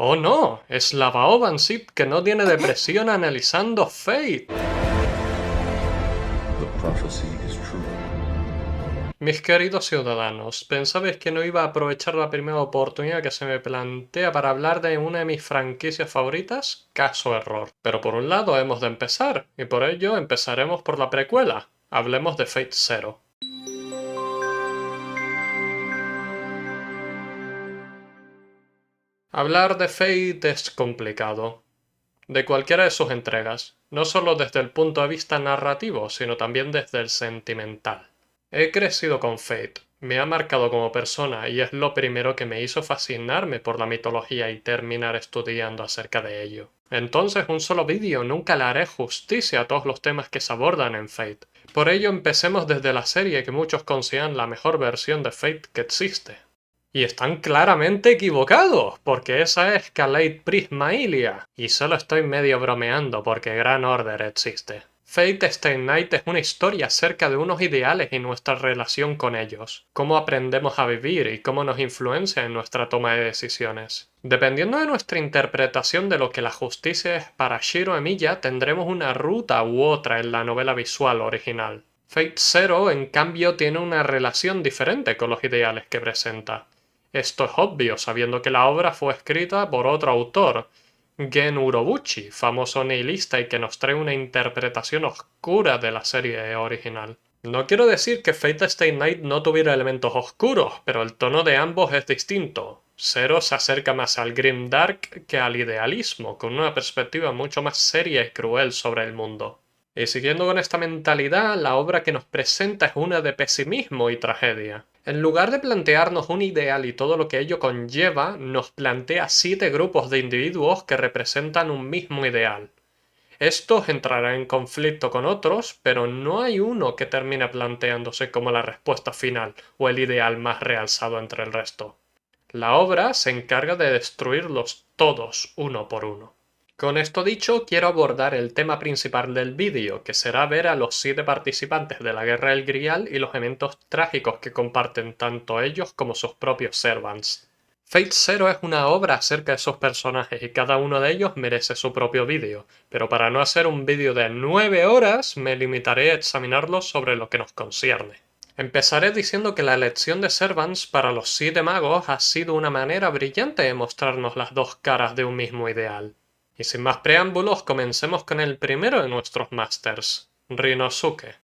Oh no, es la Baoban Zip que no tiene depresión analizando Fate. The prophecy is true. Mis queridos ciudadanos, ¿pensabais que no iba a aprovechar la primera oportunidad que se me plantea para hablar de una de mis franquicias favoritas? Caso error. Pero por un lado hemos de empezar, y por ello empezaremos por la precuela. Hablemos de Fate Zero. Hablar de Fate es complicado. De cualquiera de sus entregas, no solo desde el punto de vista narrativo, sino también desde el sentimental. He crecido con Fate, me ha marcado como persona y es lo primero que me hizo fascinarme por la mitología y terminar estudiando acerca de ello. Entonces un solo vídeo nunca le haré justicia a todos los temas que se abordan en Fate. Por ello empecemos desde la serie que muchos consideran la mejor versión de Fate que existe. Y están claramente equivocados, porque esa es Kaleid Prisma Ilia. Y solo estoy medio bromeando porque Gran Order existe. Fate Stay Night es una historia acerca de unos ideales y nuestra relación con ellos, cómo aprendemos a vivir y cómo nos influencia en nuestra toma de decisiones. Dependiendo de nuestra interpretación de lo que la justicia es para Shiro Emiya, tendremos una ruta u otra en la novela visual original. Fate Zero, en cambio, tiene una relación diferente con los ideales que presenta. Esto es obvio, sabiendo que la obra fue escrita por otro autor, Gen Urobuchi, famoso nihilista y que nos trae una interpretación oscura de la serie original. No quiero decir que Fate Stay Night no tuviera elementos oscuros, pero el tono de ambos es distinto. Zero se acerca más al grimdark que al idealismo, con una perspectiva mucho más seria y cruel sobre el mundo. Y siguiendo con esta mentalidad, la obra que nos presenta es una de pesimismo y tragedia. En lugar de plantearnos un ideal y todo lo que ello conlleva, nos plantea 7 grupos de individuos que representan un mismo ideal. Estos entrarán en conflicto con otros, pero no hay uno que termine planteándose como la respuesta final o el ideal más realzado entre el resto. La obra se encarga de destruirlos todos uno por uno. Con esto dicho, quiero abordar el tema principal del vídeo, que será ver a los 7 participantes de la Guerra del Grial y los eventos trágicos que comparten tanto ellos como sus propios servants. Fate Zero es una obra acerca de esos personajes y cada uno de ellos merece su propio vídeo, pero para no hacer un vídeo de 9 horas me limitaré a examinarlos sobre lo que nos concierne. Empezaré diciendo que la elección de Servants para los 7 magos ha sido una manera brillante de mostrarnos las dos caras de un mismo ideal. Y sin más preámbulos, comencemos con el primero de nuestros Masters, Rinosuke.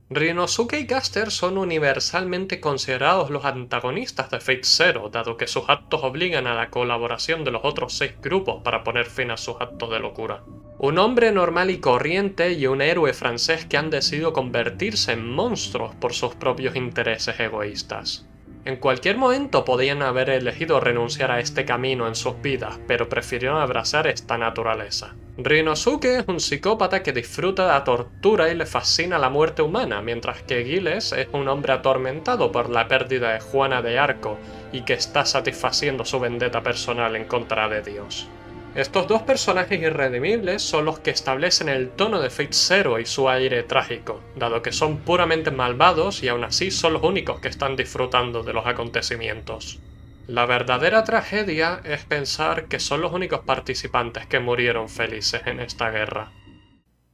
Rinosuke y Caster son universalmente considerados los antagonistas de Fate Zero, dado que sus actos obligan a la colaboración de los otros 6 grupos para poner fin a sus actos de locura. Un hombre normal y corriente y un héroe francés que han decidido convertirse en monstruos por sus propios intereses egoístas. En cualquier momento podían haber elegido renunciar a este camino en sus vidas, pero prefirieron abrazar esta naturaleza. Rinosuke es un psicópata que disfruta de la tortura y le fascina la muerte humana, mientras que Giles es un hombre atormentado por la pérdida de Juana de Arco y que está satisfaciendo su vendetta personal en contra de Dios. Estos dos personajes irredimibles son los que establecen el tono de Fate Zero y su aire trágico, dado que son puramente malvados y aún así son los únicos que están disfrutando de los acontecimientos. La verdadera tragedia es pensar que son los únicos participantes que murieron felices en esta guerra.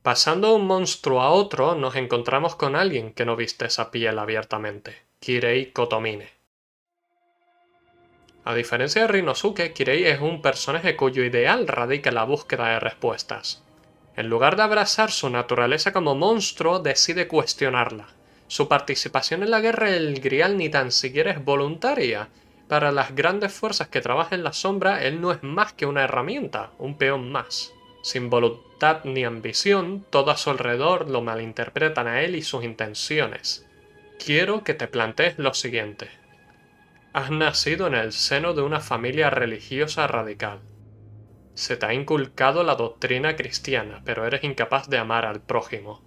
Pasando de un monstruo a otro, nos encontramos con alguien que no viste esa piel abiertamente, Kirei Kotomine. A diferencia de Rinosuke, Kirei es un personaje cuyo ideal radica en la búsqueda de respuestas. En lugar de abrazar su naturaleza como monstruo, decide cuestionarla. Su participación en la guerra del Grial ni tan siquiera es voluntaria. Para las grandes fuerzas que trabajan en la sombra, él no es más que una herramienta, un peón más. Sin voluntad ni ambición, todo a su alrededor lo malinterpretan a él y sus intenciones. Quiero que te plantees lo siguiente. Has nacido en el seno de una familia religiosa radical. Se te ha inculcado la doctrina cristiana, pero eres incapaz de amar al prójimo.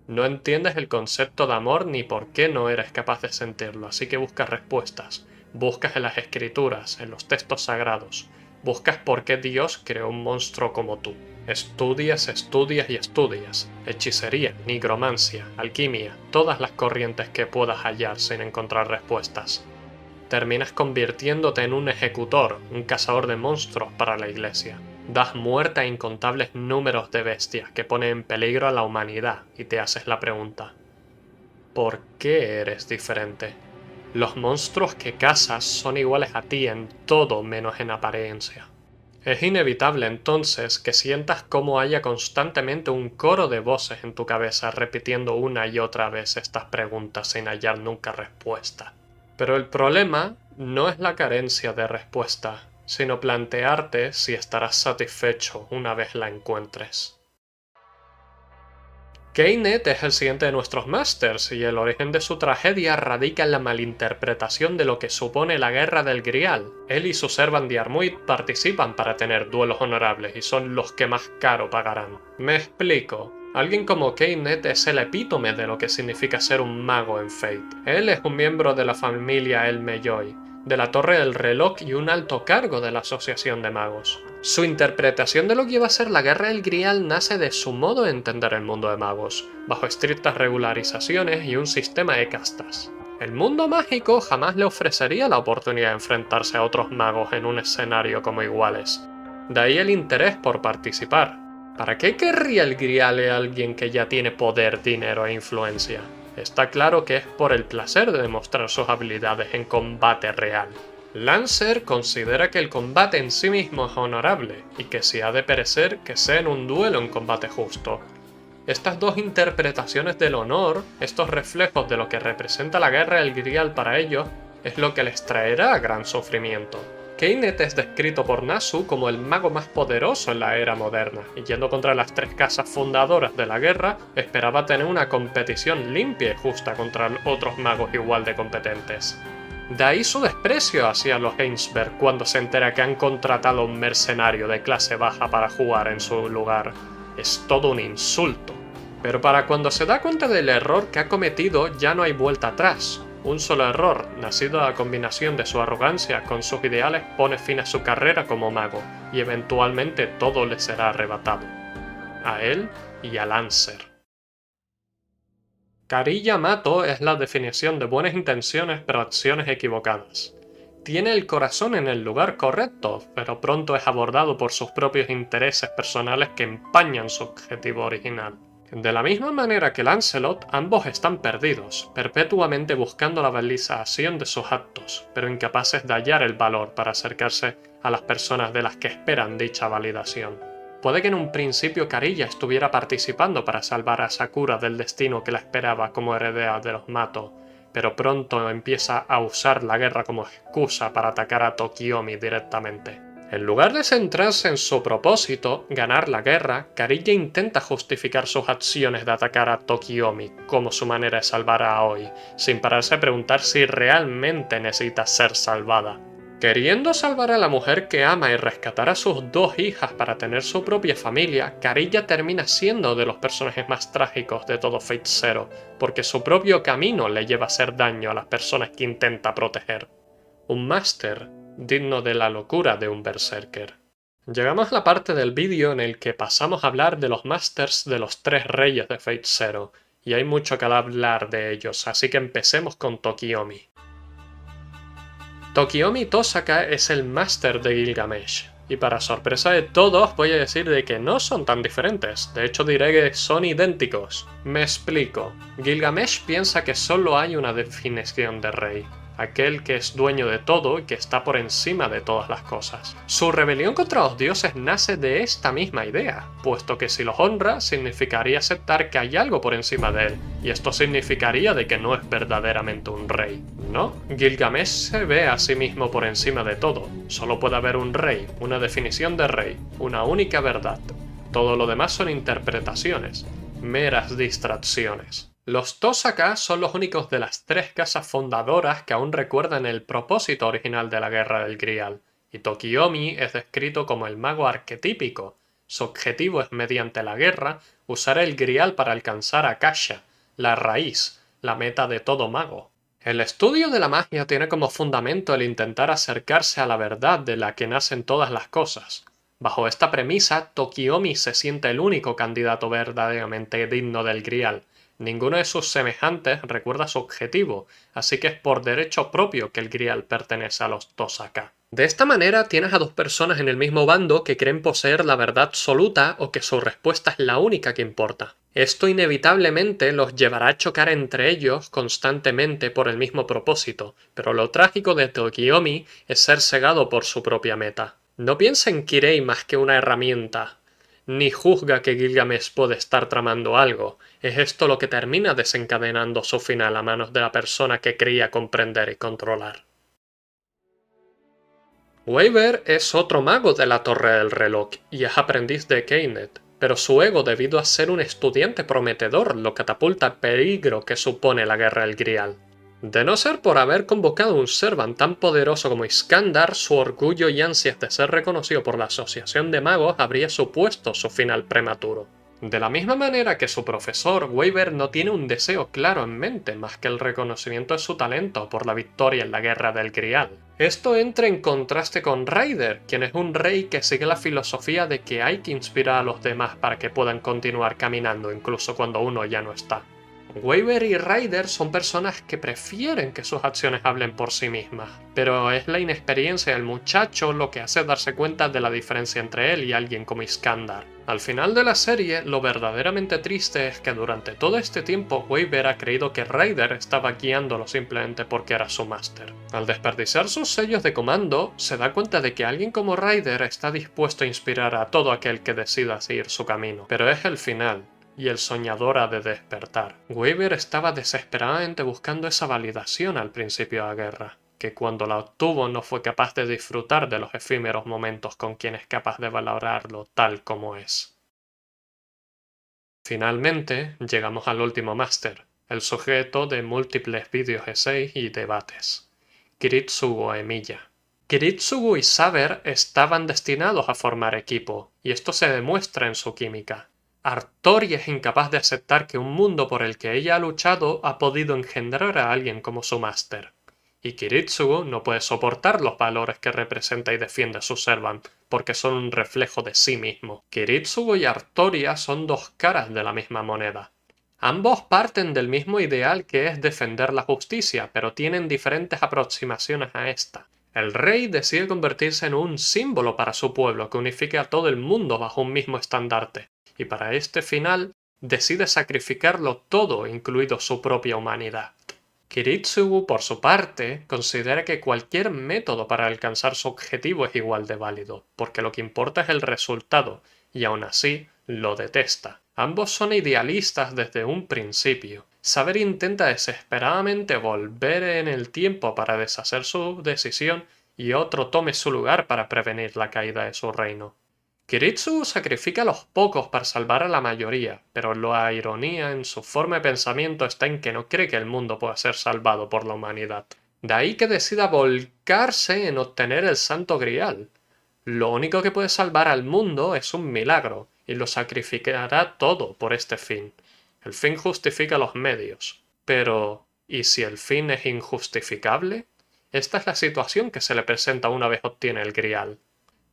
No entiendes el concepto de amor ni por qué no eres capaz de sentirlo, así que buscas respuestas. Buscas en las escrituras, en los textos sagrados. Buscas por qué Dios creó un monstruo como tú. Estudias, estudias y estudias. Hechicería, nigromancia, alquimia, todas las corrientes que puedas hallar sin encontrar respuestas. terminas convirtiéndote en un ejecutor, un cazador de monstruos para la iglesia. Das muerte a incontables números de bestias que ponen en peligro a la humanidad y te haces la pregunta: ¿por qué eres diferente? Los monstruos que cazas son iguales a ti en todo menos en apariencia. Es inevitable entonces que sientas cómo haya constantemente un coro de voces en tu cabeza repitiendo una y otra vez estas preguntas sin hallar nunca respuesta. Pero el problema no es la carencia de respuesta, sino plantearte si estarás satisfecho una vez la encuentres. Keynet es el siguiente de nuestros Masters, y el origen de su tragedia radica en la malinterpretación de lo que supone la Guerra del Grial. Él y su Servant Diarmuid participan para tener duelos honorables y son los que más caro pagarán. Me explico. Alguien como Keynet es el epítome de lo que significa ser un mago en Fate. Él es un miembro de la familia El Meyoy, de la Torre del Reloj y un alto cargo de la Asociación de Magos. Su interpretación de lo que iba a ser la Guerra del Grial nace de su modo de entender el mundo de magos, bajo estrictas regularizaciones y un sistema de castas. El mundo mágico jamás le ofrecería la oportunidad de enfrentarse a otros magos en un escenario como iguales. De ahí el interés por participar. ¿Para qué querría el Grial a alguien que ya tiene poder, dinero e influencia? Está claro que es por el placer de demostrar sus habilidades en combate real. Lancer considera que el combate en sí mismo es honorable, y que si ha de perecer, que sea en un duelo en combate justo. Estas dos interpretaciones del honor, estos reflejos de lo que representa la Guerra del Grial para ellos, es lo que les traerá gran sufrimiento. Keynet es descrito por Nasu como el mago más poderoso en la era moderna, y yendo contra las tres casas fundadoras de la guerra, esperaba tener una competición limpia y justa contra otros magos igual de competentes. De ahí su desprecio hacia los Ainsberg cuando se entera que han contratado a un mercenario de clase baja para jugar en su lugar. Es todo un insulto. Pero para cuando se da cuenta del error que ha cometido ya no hay vuelta atrás. Un solo error, nacido de la combinación de su arrogancia con sus ideales, pone fin a su carrera como mago, y eventualmente todo le será arrebatado. A él y a Lancer. Kari Yamato es la definición de buenas intenciones pero acciones equivocadas. Tiene el corazón en el lugar correcto, pero pronto es abordado por sus propios intereses personales que empañan su objetivo original. De la misma manera que Lancelot, ambos están perdidos, perpetuamente buscando la validación de sus actos, pero incapaces de hallar el valor para acercarse a las personas de las que esperan dicha validación. Puede que en un principio Kariya estuviera participando para salvar a Sakura del destino que la esperaba como heredera de los Mato, pero pronto empieza a usar la guerra como excusa para atacar a Tokiomi directamente. En lugar de centrarse en su propósito, ganar la guerra, Kariya intenta justificar sus acciones de atacar a Tokiomi como su manera de salvar a Aoi, sin pararse a preguntar si realmente necesita ser salvada. Queriendo salvar a la mujer que ama y rescatar a sus dos hijas para tener su propia familia, Kariya termina siendo de los personajes más trágicos de todo Fate Zero, porque su propio camino le lleva a hacer daño a las personas que intenta proteger. Un máster digno de la locura de un berserker. Llegamos a la parte del vídeo en el que pasamos a hablar de los masters de los tres reyes de Fate Zero, y hay mucho que hablar de ellos, así que empecemos con Tokiomi. Tokiomi Tosaka es el máster de Gilgamesh, y para sorpresa de todos voy a decir de que no son tan diferentes, de hecho diré que son idénticos. Me explico. Gilgamesh piensa que solo hay una definición de rey, aquel que es dueño de todo y que está por encima de todas las cosas. Su rebelión contra los dioses nace de esta misma idea, puesto que si los honra significaría aceptar que hay algo por encima de él, y esto significaría de que no es verdaderamente un rey, ¿no? Gilgamesh se ve a sí mismo por encima de todo, solo puede haber un rey, una definición de rey, una única verdad. Todo lo demás son interpretaciones, meras distracciones. Los Tosaka son los únicos de las tres casas fundadoras que aún recuerdan el propósito original de la Guerra del Grial, y Tokiomi es descrito como el mago arquetípico. Su objetivo es, mediante la guerra, usar el Grial para alcanzar a Kasha, la raíz, la meta de todo mago. El estudio de la magia tiene como fundamento el intentar acercarse a la verdad de la que nacen todas las cosas. Bajo esta premisa, Tokiomi se siente el único candidato verdaderamente digno del Grial, Ninguno de sus semejantes recuerda su objetivo, así que es por derecho propio que el Grial pertenece a los Tosaka. De esta manera tienes a dos personas en el mismo bando que creen poseer la verdad absoluta o que su respuesta es la única que importa. Esto inevitablemente los llevará a chocar entre ellos constantemente por el mismo propósito, pero lo trágico de Tokiomi es ser cegado por su propia meta. No piensa en Kirei más que una herramienta, ni juzga que Gilgamesh puede estar tramando algo. Es esto lo que termina desencadenando su final a manos de la persona que creía comprender y controlar. Weaver es otro mago de la Torre del Reloj y es aprendiz de Keynet, pero su ego debido a ser un estudiante prometedor lo catapulta al peligro que supone la Guerra del Grial. De no ser por haber convocado un Servant tan poderoso como Iskandar, su orgullo y ansias de ser reconocido por la Asociación de Magos habría supuesto su final prematuro. De la misma manera que su profesor, Weaver no tiene un deseo claro en mente más que el reconocimiento de su talento por la victoria en la Guerra del Grial. Esto entra en contraste con Ryder, quien es un rey que sigue la filosofía de que hay que inspirar a los demás para que puedan continuar caminando incluso cuando uno ya no está. Weaver y Ryder son personas que prefieren que sus acciones hablen por sí mismas, pero es la inexperiencia del muchacho lo que hace darse cuenta de la diferencia entre él y alguien como Iskandar. Al final de la serie, lo verdaderamente triste es que durante todo este tiempo Weaver ha creído que Ryder estaba guiándolo simplemente porque era su máster. Al desperdiciar sus sellos de comando, se da cuenta de que alguien como Ryder está dispuesto a inspirar a todo aquel que decida seguir su camino, pero es el final y el soñador ha de despertar. Weaver estaba desesperadamente buscando esa validación al principio de la guerra, que cuando la obtuvo no fue capaz de disfrutar de los efímeros momentos con quien es capaz de valorarlo tal como es. Finalmente, llegamos al último máster, el sujeto de múltiples vídeos essays y debates, Kiritsugo Emiya. Kiritsugu y Saber estaban destinados a formar equipo, y esto se demuestra en su química. Artori es incapaz de aceptar que un mundo por el que ella ha luchado ha podido engendrar a alguien como su máster. Y Kiritsugu no puede soportar los valores que representa y defiende su Servant, porque son un reflejo de sí mismo. Kiritsugu y Artoria son dos caras de la misma moneda. Ambos parten del mismo ideal que es defender la justicia, pero tienen diferentes aproximaciones a esta. El rey decide convertirse en un símbolo para su pueblo que unifique a todo el mundo bajo un mismo estandarte, y para este final decide sacrificarlo todo, incluido su propia humanidad. Kiritsugu, por su parte, considera que cualquier método para alcanzar su objetivo es igual de válido, porque lo que importa es el resultado, y aún así lo detesta. Ambos son idealistas desde un principio. Saber intenta desesperadamente volver en el tiempo para deshacer su decisión y otro tome su lugar para prevenir la caída de su reino. Kiritsugu sacrifica a los pocos para salvar a la mayoría, pero la ironía en su forma de pensamiento está en que no cree que el mundo pueda ser salvado por la humanidad. De ahí que decida volcarse en obtener el Santo Grial. Lo único que puede salvar al mundo es un milagro, y lo sacrificará todo por este fin. El fin justifica los medios. Pero, ¿y si el fin es injustificable? Esta es la situación que se le presenta una vez obtiene el Grial.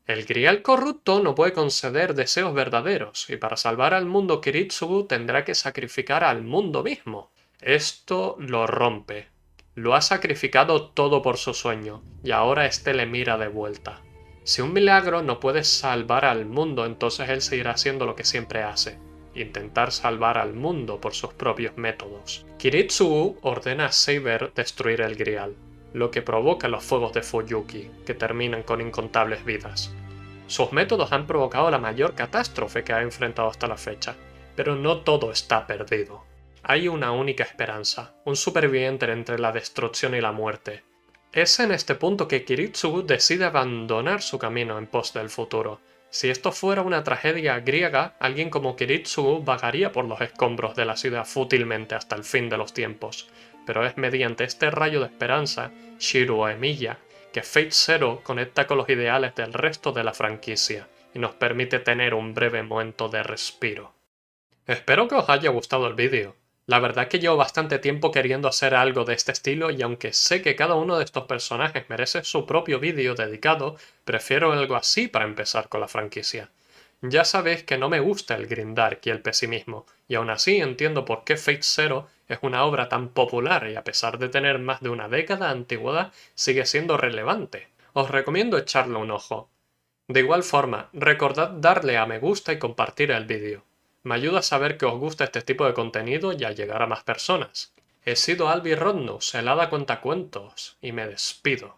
El Grial corrupto no puede conceder deseos verdaderos, y para salvar al mundo Kiritsugu tendrá que sacrificar al mundo mismo. Esto lo rompe. Lo ha sacrificado todo por su sueño, y ahora éste le mira de vuelta. Si un milagro no puede salvar al mundo, entonces él seguirá haciendo lo que siempre hace, intentar salvar al mundo por sus propios métodos. Kiritsugu ordena a Saber destruir el Grial, lo que provoca los fuegos de Fuyuki, que terminan con incontables vidas. Sus métodos han provocado la mayor catástrofe que ha enfrentado hasta la fecha, pero no todo está perdido. Hay una única esperanza, un superviviente entre la destrucción y la muerte. Es en este punto que Kiritsugu decide abandonar su camino en pos del futuro. Si esto fuera una tragedia griega, alguien como Kiritsugu vagaría por los escombros de la ciudad fútilmente hasta el fin de los tiempos, pero es mediante este rayo de esperanza, Shiro Emiya, que Fate Zero conecta con los ideales del resto de la franquicia y nos permite tener un breve momento de respiro. Espero que os haya gustado el vídeo. La verdad es que llevo bastante tiempo queriendo hacer algo de este estilo y aunque sé que cada uno de estos personajes merece su propio vídeo dedicado, prefiero algo así para empezar con la franquicia. Ya sabéis que no me gusta el grindark y el pesimismo, y aún así entiendo por qué Fate Zero es una obra tan popular y a pesar de tener más de una década de antigüedad, sigue siendo relevante. Os recomiendo echarle un ojo. De igual forma, recordad darle a me gusta y compartir el vídeo. Me ayuda a saber que os gusta este tipo de contenido y a llegar a más personas. He sido Albi Rodnus, el hada cuentacuentos, y me despido.